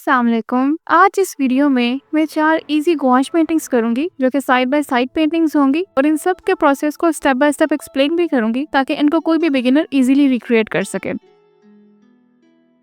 अस्सलाम वालेकुम। आज इस वीडियो में मैं 4 इजी गौश पेंटिंग्स करूंगी जो कि साइड बाय साइड पेंटिंग्स होंगी और इन सब के प्रोसेस को स्टेप बाय स्टेप एक्सप्लेन भी करूंगी ताकि इनको कोई भी बिगिनर इजीली रिक्रिएट कर सके।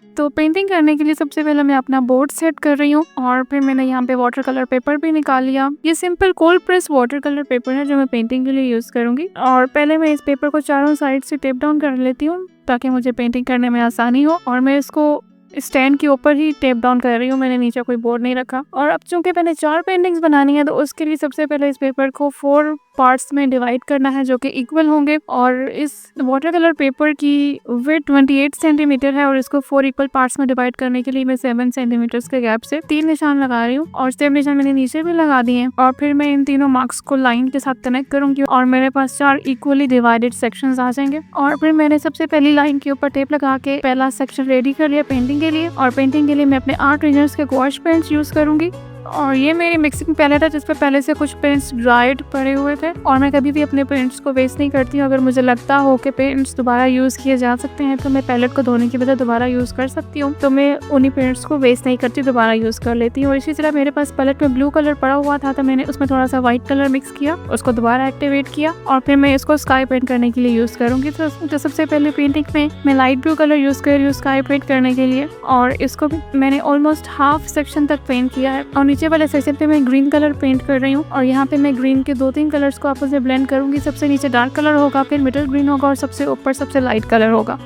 तो पेंटिंग करने के लिए सबसे पहले मैं अपना बोर्ड सेट कर रही हूँ और फिर मैंने यहाँ पे वाटर कलर पेपर भी निकाल लिया। ये simple cold press water colour paper है जो मैं पेंटिंग के लिए यूज करूंगी। और पहले मैं इस पेपर को चारों साइड से टेप डाउन कर लेती हूँ ताकि मुझे पेंटिंग करने में आसानी हो। और मैं इसको स्टैंड के ऊपर ही टेप डाउन कर रही हूँ, मैंने नीचे कोई बोर्ड नहीं रखा। और अब चूंकि मैंने 4 पेंटिंग्स बनानी है तो उसके लिए सबसे पहले इस पेपर को 4 पार्ट्स में डिवाइड करना है जो कि इक्वल होंगे। और इस वाटर कलर पेपर की विड्थ 28 सेंटीमीटर है और इसको 4 इक्वल पार्ट्स में डिवाइड करने के लिए मैं 7 सेंटीमीटर के गैप से 3 निशान लगा रही हूँ और सेम निशान मैंने नीचे भी लगा दिए हैं। और फिर मैं इन तीनों मार्क्स को लाइन के साथ कनेक्ट करूंगी और मेरे पास 4 इक्वली डिवाइडेड सेक्शंस आ जाएंगे। और फिर मैंने सबसे पहली लाइन के ऊपर टेप लगा के पहला सेक्शन रेडी कर लिया पेंटिंग के लिए। और पेंटिंग के लिए मैं अपने आर्ट रीजनर्स के गौश पेंट्स यूज करूंगी। और ये मेरी मिक्सिंग पैलेट है जिसपे पहले से कुछ पेंट्स ड्राइड पड़े हुए थे और मैं कभी भी अपने पेंट्स को वेस्ट नहीं करती हूँ। अगर मुझे लगता हो कि पेंट्स दोबारा यूज किए जा सकते हैं तो मैं पैलेट को धोने की बजाय दोबारा यूज कर सकती हूँ, तो मैं उन्हीं पेंट्स को वेस्ट नहीं करती, दोबारा यूज कर लेती हूँ। और इसी तरह मेरे पास पैलेट में ब्लू कलर पड़ा हुआ था तो मैंने उसमें थोड़ा सा व्हाइट कलर मिक्स किया, उसको दोबारा एक्टिवेट किया और फिर मैं इसको स्काई पेंट करने के लिए यूज करूंगी। तो सबसे पहले पेंटिंग में मैं लाइट ब्लू कलर यूज कर रही हूँ स्काई पेंट करने के लिए और इसको भी मैंने ऑलमोस्ट हाफ सेक्शन तक पेंट किया है। और नीचे वाले सेक्शन पे मैं ग्रीन कलर पेंट कर रही हूँ और यहाँ पे मैं ग्रीन के 2-3 कलर्स को आपस में ब्लेंड करूंगी। सबसे नीचे डार्क कलर होगा, फिर मिडिल ग्रीन होगा और सबसे ऊपर सबसे लाइट कलर होगा।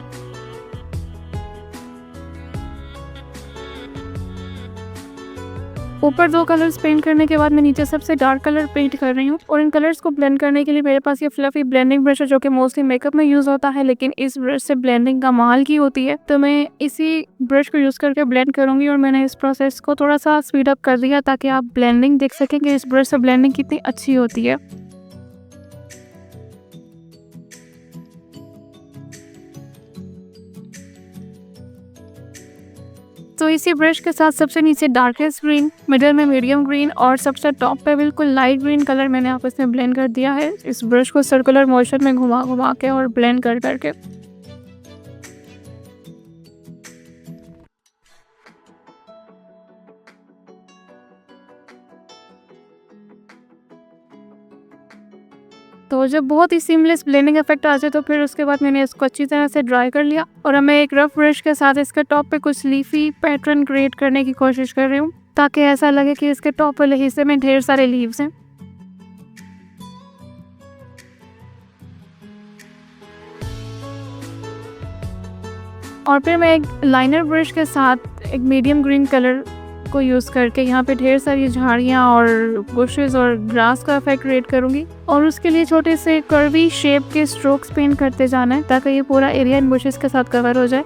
ऊपर 2 कलर्स पेंट करने के बाद मैं नीचे सबसे डार्क कलर पेंट कर रही हूँ। और इन कलर्स को ब्लेंड करने के लिए मेरे पास ये फ्लफी ब्लेंडिंग ब्रश है जो कि मोस्टली मेकअप में यूज होता है, लेकिन इस ब्रश से ब्लेंडिंग का माल की होती है, तो मैं इसी ब्रश को यूज करके ब्लेंड करूंगी। और मैंने इस प्रोसेस को थोड़ा सा स्पीड अप कर दिया ताकि आप ब्लेंडिंग देख सकें कि इस ब्रश से ब्लेंडिंग कितनी अच्छी होती है। तो इसी ब्रश के साथ सबसे नीचे डार्केस्ट ग्रीन, मिडिल में मीडियम ग्रीन और सबसे टॉप पे बिल्कुल लाइट ग्रीन कलर मैंने आपस में ब्लेंड कर दिया है इस ब्रश को सर्कुलर मोशन में घुमा घुमा के और ब्लेंड कर करके। तो जब बहुत ही सीमलेस ब्लेंडिंग इफेक्ट आ जाए तो फिर उसके बाद मैंने इसको अच्छी तरह से ड्राई कर लिया और अब मैं एक रफ ब्रश के साथ इसके टॉप पे कुछ लीफी पैटर्न क्रिएट करने की कोशिश कर रही हूँ ताकि ऐसा लगे कि इसके टॉप वाले हिस्से में ढेर सारे लीव्स हैं। और फिर मैं एक लाइनर ब्रश के साथ एक मीडियम ग्रीन कलर को यूज़ करके यहाँ पे ढेर सारी झाड़ियाँ और बुशेस और ग्रास का इफेक्ट क्रिएट करूँगी। और उसके लिए छोटे से कर्वी शेप के स्ट्रोक्स पेंट करते जाना है ताकि ये पूरा एरिया इन बुशेस के साथ कवर हो जाए।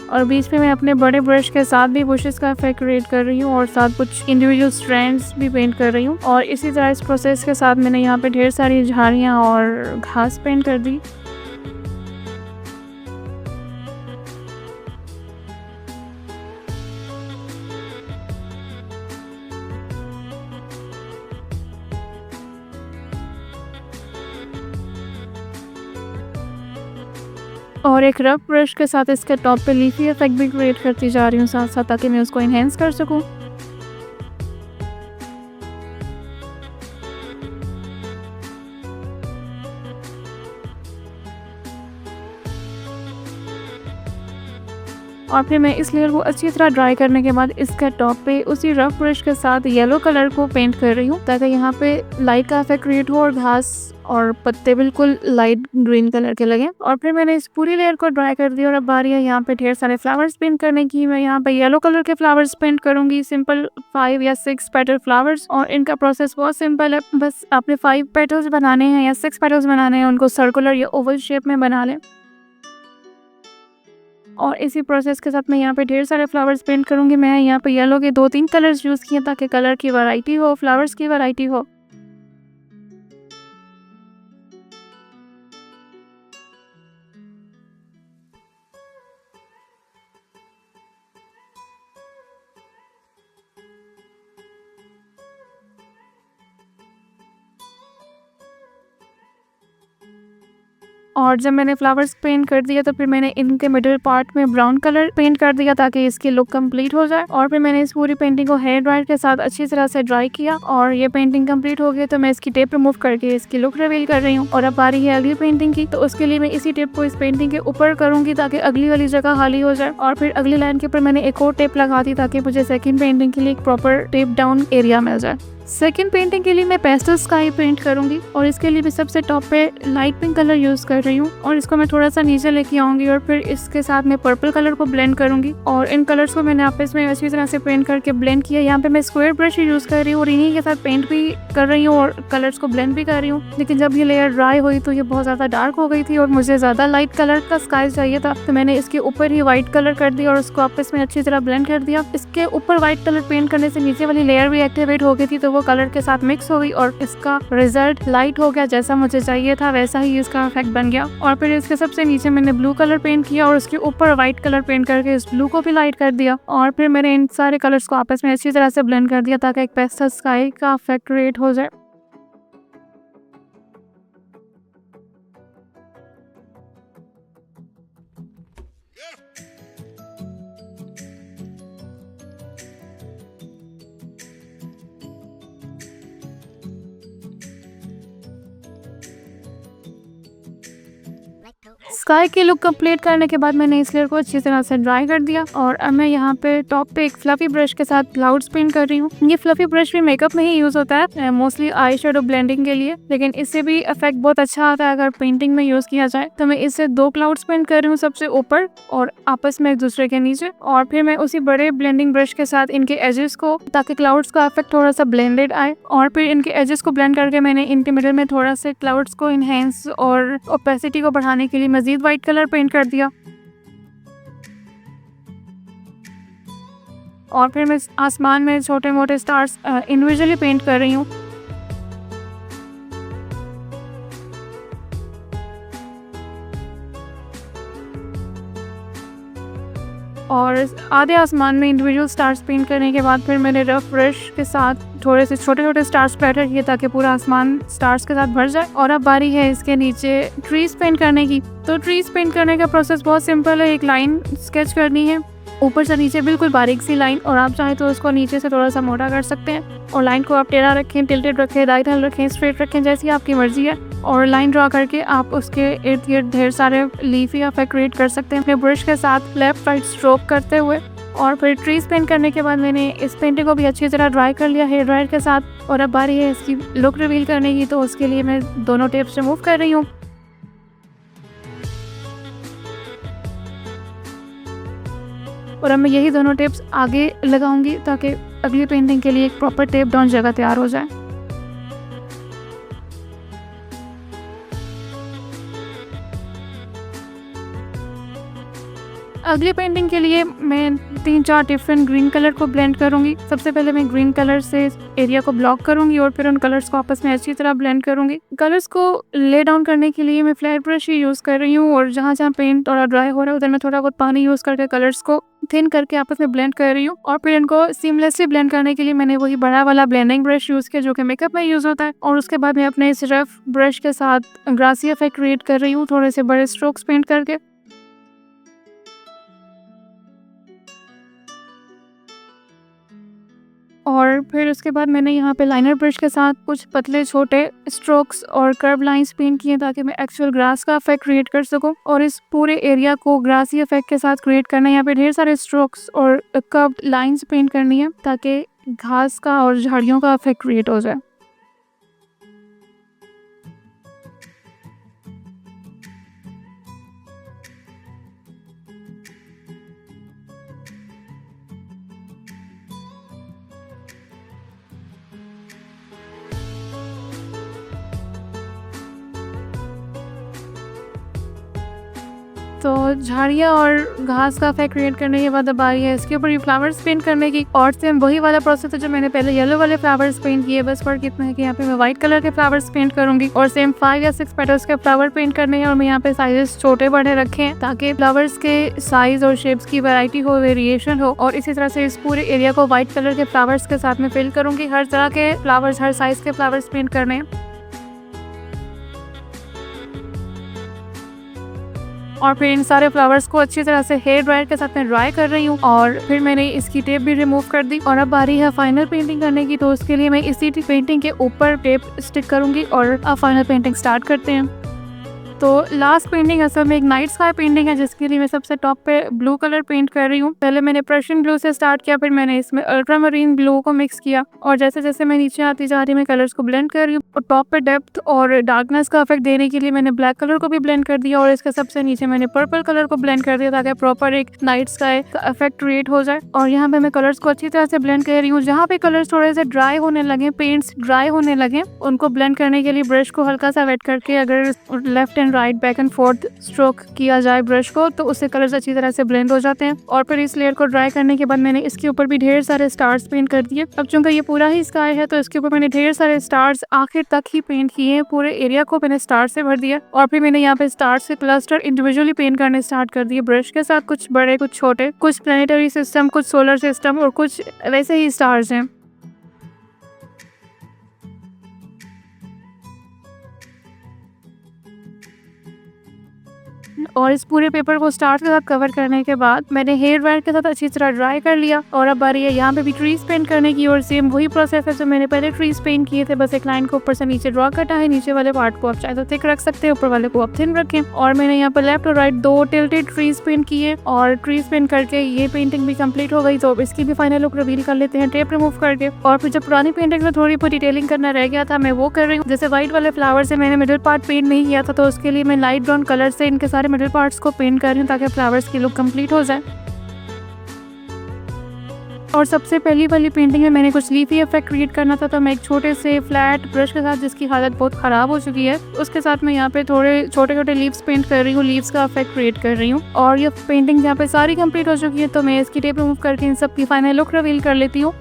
और बीच में मैं अपने बड़े ब्रश के साथ भी बुशेस का इफेक्ट क्रिएट कर रही हूँ और साथ कुछ इंडिविजुअल स्ट्रैंड्स भी पेंट कर रही हूँ। और इसी तरह इस प्रोसेस के साथ मैंने यहाँ पे ढेर सारी झाड़ियाँ और घास पेंट कर दी। और एक रफ ब्रश के साथ इसके टॉप पे लीफी इफेक्ट भी क्रिएट करती जा रही हूँ साथ साथ ताकि मैं उसको इन्हेंस कर सकूँ। और फिर मैं इस लेयर को अच्छी तरह ड्राई करने के बाद इसके टॉप पे उसी रफ ब्रश के साथ येलो कलर को पेंट कर रही हूँ ताकि यहाँ पे लाइट का इफेक्ट क्रिएट हो और घास और पत्ते बिल्कुल लाइट ग्रीन कलर के लगे। और फिर मैंने इस पूरी लेयर को ड्राई कर दिया और अब बारी है यहाँ पे ढेर सारे फ्लावर्स पेंट करने की। मैं यहाँ पे येलो कलर के फ्लावर्स पेंट करूंगी, सिंपल 5 या 6 पेटल फ्लावर्स। और इनका प्रोसेस बहुत सिंपल है, बस आपने 5 पेटल्स बनाने हैं या 6 पेटल्स बनाने हैं, उनको सर्कुलर या ओवल शेप में बना लें। और इसी प्रोसेस के साथ मैं यहाँ पे ढेर सारे फ्लावर्स पेंट करूंगी। मैं यहाँ पे येलो के 2-3 कलर्स यूज़ किए ताकि कलर की वैरायटी हो, फ्लावर्स की वैरायटी हो। और जब मैंने फ्लावर्स पेंट कर दिया तो फिर मैंने इनके मिडिल पार्ट में ब्राउन कलर पेंट कर दिया ताकि इसकी लुक कंप्लीट हो जाए। और फिर मैंने इस पूरी पेंटिंग को हेयर ड्रायर के साथ अच्छी तरह से ड्राई किया और ये पेंटिंग कंप्लीट हो गई तो मैं इसकी टेप रिमूव करके इसकी लुक रिवील कर रही हूँ। और अब बारी है अगली पेंटिंग की, तो उसके लिए मैं इसी टेप को इस पेंटिंग के ऊपर करूंगी ताकि अगली वाली जगह खाली हो जाए। और फिर अगली लाइन के ऊपर मैंने एक और टेप लगा दी ताकि मुझे सेकंड पेंटिंग के लिए एक प्रॉपर टेप डाउन एरिया मिल जाए। सेकंड पेंटिंग के लिए मैं पेस्टल स्काई पेंट करूंगी और इसके लिए मैं सबसे टॉप पे लाइट पिंक कलर यूज कर रही हूँ और इसको मैं थोड़ा सा नीचे लेके आऊंगी और फिर इसके साथ मैं पर्पल कलर को ब्लेंड करूंगी। और इन कलर्स को मैंने आपस में अच्छी तरह से पेंट करके ब्लेंड किया। यहाँ पे मैं स्क्वायर ब्रश यूज कर रही हूँ और इन्हीं के साथ पेंट भी कर रही हूँ और कलर्स को ब्लेंड भी कर रही हूँ। लेकिन जब ये लेयर ड्राई हुई तो ये बहुत ज्यादा डार्क हो गई थी और मुझे ज्यादा लाइट कलर का स्काई चाहिए था, तो मैंने इसके ऊपर ही व्हाइट कलर कर दिया और उसको आपस में अच्छी तरह ब्लेंड कर दिया। इसके ऊपर व्हाइट कलर पेंट करने से नीचे वाली लेयर भी एक्टिवेट हो गई थी तो वो कलर के साथ मिक्स हो गई और इसका रिजल्ट लाइट हो गया। जैसा मुझे चाहिए था वैसा ही इसका इफेक्ट बन गया। और फिर इसके सबसे नीचे मैंने ब्लू कलर पेंट किया और उसके ऊपर व्हाइट कलर पेंट करके इस ब्लू को भी लाइट कर दिया। और फिर मैंने इन सारे कलर्स को आपस में अच्छी तरह से ब्लेंड कर दिया ताकि एक पेस्टल स्काई का इफेक्ट क्रिएट हो जाए। स्काई की लुक कंप्लीट करने के बाद मैंने इस लेयर को अच्छी तरह से ड्राई कर दिया और अब मैं यहाँ पे टॉप पे एक फ्लफी ब्रश के साथ क्लाउड्स पेंट कर रही हूँ। ये फ्लफी ब्रश भी मेकअप में ही यूज होता है, मोस्टली आई शेडो ब्लेंडिंग के लिए, लेकिन इससे भी इफेक्ट बहुत अच्छा आता है अगर पेंटिंग में यूज किया जाए। तो मैं इससे 2 क्लाउड्स पेंट कर रही हूँ, सबसे ऊपर और आपस में एक दूसरे के नीचे। और फिर मैं उसी बड़े ब्लेंडिंग ब्रश के साथ इनके एजेस को, ताकि क्लाउड्स का इफेक्ट थोड़ा सा ब्लेंडेड आए, और फिर इनके एजेस को ब्लेंड करके मैंने इनके मिडिल में थोड़ा से क्लाउड्स को इनहेंस और ओपेसिटी को बढ़ाने के लिए मजीद व्हाइट कलर पेंट कर दिया। और फिर मैं आसमान में छोटे मोटे स्टार्स इंडिविजुअली पेंट कर रही हूँ। और आधे आसमान में इंडिविजुअल स्टार्स पेंट करने के बाद फिर मैंने रफ ब्रश के साथ थोड़े से छोटे छोटे स्टार्स स्प्लैटर किए ताकि पूरा आसमान स्टार्स के साथ भर जाए। और अब बारी है इसके नीचे ट्रीज पेंट करने की। तो ट्रीज पेंट करने का प्रोसेस बहुत सिंपल है। एक लाइन स्केच करनी है ऊपर से नीचे, बिल्कुल बारीक सी लाइन, और आप चाहें तो उसको नीचे से थोड़ा सा मोटा कर सकते हैं। और लाइन को आप टेढ़ा रखें, टिल्टेड रखें, राइट हैंड रखें, स्ट्रेट रखें, जैसी आपकी मर्जी है। और लाइन ड्रॉ करके आप उसके इर्द गिर्द ढेर सारे लीफ या इफेक्ट क्रिएट कर सकते हैं अपने ब्रश के साथ लेफ्ट राइट स्ट्रोक करते हुए। और फिर ट्रीज पेंट करने के बाद मैंने इस पेंटिंग को भी अच्छी तरह ड्राई कर लिया हेयर ड्रायर के साथ। और अब बारी है इसकी लुक रिवील करने की, तो उसके लिए मैं दोनों टेप्स रिमूव कर रही हूँ। और अब मैं यही दोनों टेप्स आगे लगाऊंगी ताकि अगली पेंटिंग के लिए एक प्रॉपर टेप डाउन जगह तैयार हो जाए। अगली पेंटिंग के लिए मैं 3-4 डिफरेंट ग्रीन कलर को ब्लेंड करूंगी। सबसे पहले मैं ग्रीन कलर से एरिया को ब्लॉक करूंगी और फिर उन कलर्स को आपस में अच्छी तरह ब्लेंड करूंगी। कलर्स को ले डाउन करने के लिए मैं फ्लैट ब्रश ही यूज कर रही हूँ और जहाँ जहाँ पेंट थोड़ा ड्राई हो रहा है उधर मैं थोड़ा बहुत पानी यूज करके कलर्स को थिन करके आपस में ब्लेंड कर रही हूँ। और फिर इनको सीमलेसली ब्लेंड करने के लिए मैंने वही बड़ा वाला ब्लेंडिंग ब्रश यूज किया जो कि मेकअप में यूज होता है। और उसके बाद मैं अपने इस रफ ब्रश के साथ ग्रासी इफेक्ट क्रिएट कर रही हूँ, थोड़े से बड़े स्ट्रोक्स पेंट करके। और फिर उसके बाद मैंने यहाँ पे लाइनर ब्रश के साथ कुछ पतले छोटे स्ट्रोक्स और कर्व लाइंस पेंट किए ताकि मैं एक्चुअल ग्रास का इफेक्ट क्रिएट कर सकूं। और इस पूरे एरिया को ग्रासी इफेक्ट के साथ क्रिएट करना है। यहाँ पे ढेर सारे स्ट्रोक्स और कर्व लाइंस पेंट करनी है ताकि घास का और झाड़ियों का इफेक्ट क्रिएट हो जाए। तो झाड़ियाँ और घास का इफेक्ट क्रिएट करने के बाद अब आ रही है इसके ऊपर ये फ्लावर्स पेंट करने की। और सेम वही वाला प्रोसेस है जो मैंने पहले येलो वाले फ्लावर्स पेंट किए, बस फर्क इतना है कि यहाँ पे मैं व्हाइट कलर के फ्लावर्स पेंट करूंगी। और सेम 5 या 6 पेटल्स के फ्लावर पेंट करने हैं और मैं यहाँ पे साइजेस छोटे बड़े रखे हैं ताकि फ्लावर्स के साइज और शेप्स की वैरायटी हो, वेरिएशन हो। और इसी तरह से इस पूरे एरिया को व्हाइट कलर के फ्लावर्स के साथ में फिल करूंगी। हर तरह के फ्लावर्स, हर साइज के फ्लावर्स पेंट करने हैं। और फिर इन सारे फ्लावर्स को अच्छी तरह से हेयर ड्रायर के साथ में ड्राई कर रही हूँ और फिर मैंने इसकी टेप भी रिमूव कर दी। और अब बारी है फाइनल पेंटिंग करने की, तो उसके लिए मैं इसी पेंटिंग के ऊपर टेप स्टिक करूंगी और अब फाइनल पेंटिंग स्टार्ट करते हैं। तो लास्ट पेंटिंग असल में एक नाइट स्काई पेंटिंग है, जिसके लिए मैं सबसे टॉप पे ब्लू कलर पेंट कर रही हूँ। पहले मैंने पर्शियन ब्लू से स्टार्ट किया, फिर मैंने इसमें अल्ट्रामरीन ब्लू को मिक्स किया और जैसे जैसे मैं नीचे आती जा रही हूँ मैं कलर्स को ब्लेंड कर रही हूँ। और टॉप पे डेप्थ और डार्कनेस का इफेक्ट देने के लिए मैंने ब्लैक कलर को भी ब्लेंड कर दिया और इसके सबसे नीचे मैंने पर्पल कलर को ब्लेंड कर दिया ताकि प्रॉपर एक नाइट स्काई का इफेक्ट क्रिएट हो जाए। और यहाँ पे मैं कलर्स को अच्छी तरह से ब्लेंड कर रही हूँ। जहाँ पे कलर्स थोड़े से ड्राई होने लगे, पेंट्स ड्राई होने लगे, उनको ब्लेंड करने के लिए ब्रश को हल्का सा वेट करके अगर left and right back and fourth stroke किया जाए ब्रश को, तो उससे कलर्स अच्छी तरह से ब्लेंड हो जाते हैं। और फिर इस लेयर को ड्राई करने के बाद मैंने इसके ऊपर भी ढेर सारे स्टार्स पेंट कर दिए। अब चूंकि ये पूरा ही स्काई है तो इसके ऊपर मैंने ढेर सारे स्टार्स आखिर तक ही पेंट किए, पूरे एरिया को मैंने स्टार से भर दिया। और फिर मैंने यहाँ पे स्टार्स के क्लस्टर इंडिविजुअली पेंट करने स्टार्ट कर दिए ब्रश के साथ, कुछ बड़े कुछ छोटे, कुछ प्लेनेटरी सिस्टम, कुछ सोलर सिस्टम और कुछ वैसे ही स्टार्स हैं। और इस पूरे पेपर को स्टार्स के साथ कवर करने के बाद मैंने हेयर ड्रायर के साथ अच्छी तरह ड्राई कर लिया। और अब बारी है यहाँ पे भी ट्रीज पेंट करने की और सेम वही प्रोसेस है जो मैंने पहले ट्रीज पेंट किए थे, बस एक लाइन को ऊपर से नीचे ड्रॉ करना है। नीचे वाले पार्ट को आप चाहे तो थिक रख सकते हैं, ऊपर वाले को आप थिन रखें। और मैंने यहाँ पर लेफ्ट और राइट 2 टिल्टेड ट्रीज पेंट किए और ट्रीज पेंट करके ये पेंटिंग भी कंप्लीट हो गई। तो इसकी भी फाइनल लुक रिवील कर लेते हैं टेप रिमूव करके। और फिर जब पुरानी पेंटिंग में थोड़ी बहुत डिटेलिंग करना रह गया था मैं वो कर रही हूँ। जैसे व्हाइट वाले फ्लावर से मैंने मिडिल पार्ट पेंट नहीं किया था, तो उसके लिए मैं लाइट ब्राउन कलर से इनके सारे मिडिल पार्ट्स को पेंट कर रही हूँ ताकि फ्लावर्स की लुक कंप्लीट हो जाए। और सबसे पहली वाली पेंटिंग में मैंने कुछ लीफी इफेक्ट क्रिएट करना था, तो मैं एक छोटे से फ्लैट ब्रश के साथ, जिसकी हालत बहुत ख़राब हो चुकी है, उसके साथ मैं यहाँ पे थोड़े छोटे छोटे लीव्स पेंट कर रही हूँ, लीव्स का इफेक्ट क्रिएट कर रही हूँ। और ये पेंटिंग यहाँ पे सारी कंप्लीट हो चुकी है, तो मैं इसकी टेप रिमूव करके इन सब की फाइनल लुक रिवील कर लेती हूँ।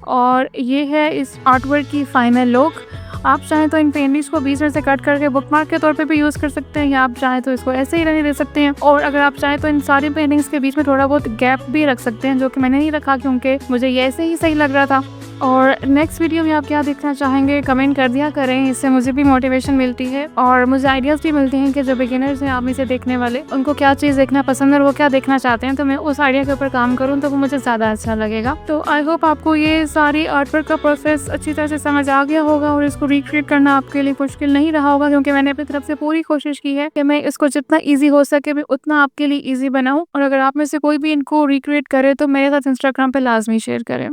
और ये है इस आर्टवर्क की फाइनल लुक। आप चाहें तो इन पेंटिंग्स को बीच में से कट करके बुकमार्क के तौर पे भी यूज़ कर सकते हैं, या आप चाहें तो इसको ऐसे ही रहने दे सकते हैं। और अगर आप चाहें तो इन सारी पेंटिंग्स के बीच में थोड़ा बहुत गैप भी रख सकते हैं, जो कि मैंने नहीं रखा क्योंकि मुझे ये ऐसे ही सही लग रहा था। और नेक्स्ट वीडियो में आप क्या देखना चाहेंगे कमेंट कर दिया करें, इससे मुझे भी मोटिवेशन मिलती है और मुझे आइडियाज़ भी मिलती हैं कि जो बिगिनर्स हैं आप इसे देखने वाले, उनको क्या चीज़ देखना पसंद है और वो क्या देखना चाहते हैं, तो मैं उस आइडिया के ऊपर काम करूँ तो वो मुझे ज़्यादा अच्छा लगेगा। तो आई होप आपको ये सारी आर्टवर्क का प्रोसेस अच्छी तरह से समझ आ गया होगा और इसको रिक्रिएट करना आपके लिए मुश्किल नहीं रहा होगा, क्योंकि मैंने अपनी तरफ से पूरी कोशिश की है कि मैं इसको जितना ईजी हो सके मैं उतना आपके लिए ईजी बनाऊँ। और अगर आप में से कोई भी इनको रिक्रिएट करे तो मेरे साथ इंस्टाग्राम पर लाजमी शेयर करें।